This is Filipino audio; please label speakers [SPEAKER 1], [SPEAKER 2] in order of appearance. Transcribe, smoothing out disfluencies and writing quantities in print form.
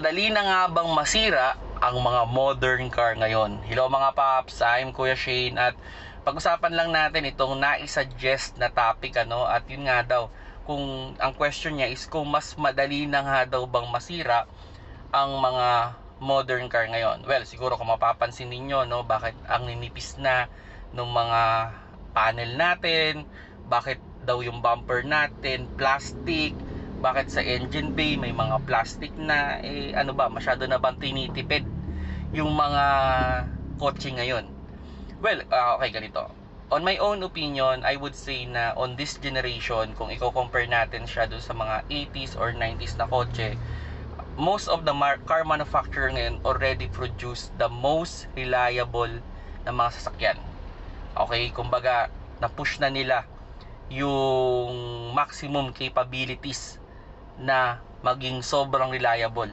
[SPEAKER 1] madali na nga bang masira ang mga modern car ngayon? Hello mga paps, I'm Kuya Shane at pag-usapan lang natin itong nai-suggest na topic at yun nga daw, kung ang question niya is kung mas madali na nga daw bang masira ang mga modern car ngayon. Well, siguro kung mapapansin ninyo, bakit ang ninipis na ng mga panel natin, bakit daw yung bumper natin plastic, bakit sa engine bay may mga plastic na, masyado na bang tinitipid yung mga kotse ngayon? Well, okay, ganito. On my own opinion, I would say na on this generation, kung i-compare natin siya doon sa mga 80s or 90s na kotse, most of the car manufacturer ngayon already produce the most reliable na mga sasakyan. Okay, kumbaga, na-push na nila yung maximum capabilities na maging sobrang reliable.